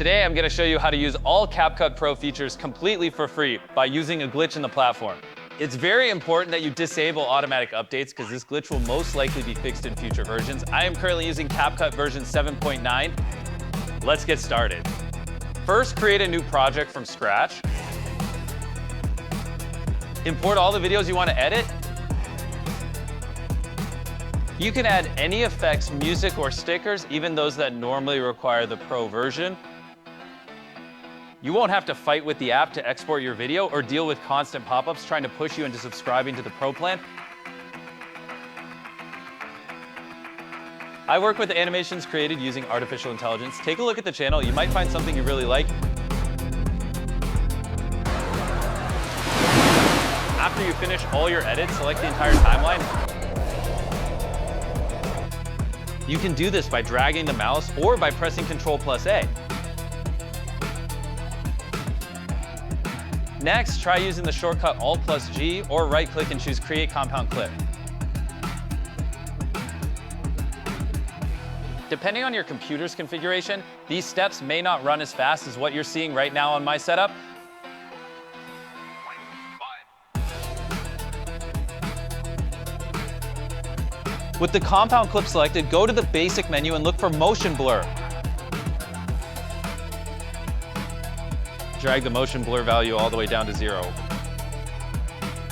Today I'm going to show you how to use all CapCut Pro features completely for free by using a glitch in the platform. It's very important that you disable automatic updates because this glitch will most likely be fixed in future versions. I am currently using CapCut version 7.9. Let's get started. First, create a new project from scratch. Import all the videos you want to edit. You can add any effects, music, or stickers, even those that normally require the Pro version. You won't have to fight with the app to export your video or deal with constant pop-ups trying to push you into subscribing to the Pro plan. I work with animations created using artificial intelligence. Take a look at the channel. You might find something you really like. After you finish all your edits, select the entire timeline. You can do this by dragging the mouse or by pressing Ctrl+A. Next, try using the shortcut Alt+G or right-click and choose Create Compound Clip. Depending on your computer's configuration, these steps may not run as fast as what you're seeing right now on my setup. With the compound clip selected, go to the basic menu and look for motion blur. Drag the motion blur value all the way down to 0.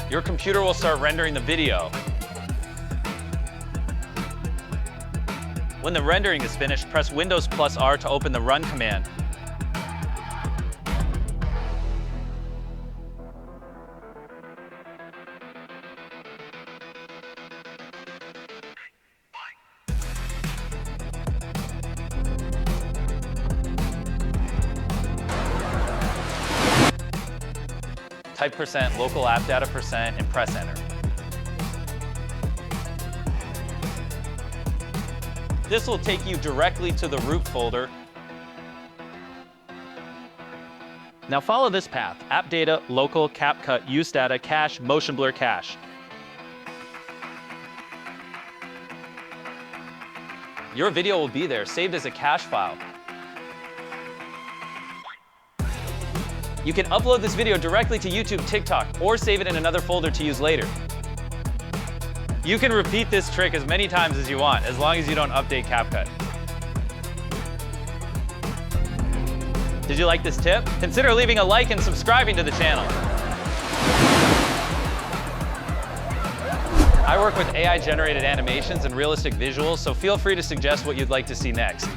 Your computer will start rendering the video. When the rendering is finished, press Windows+R to open the Run command. Type % local app data % and press enter. This will take you directly to the root folder. Now follow this path: app data, local, CapCut, use data, cache, motion blur cache. Your video will be there, saved as a cache file. You can upload this video directly to YouTube, TikTok, or save it in another folder to use later. You can repeat this trick as many times as you want, as long as you don't update CapCut. Did you like this tip? Consider leaving a like and subscribing to the channel. I work with AI-generated animations and realistic visuals, so feel free to suggest what you'd like to see next.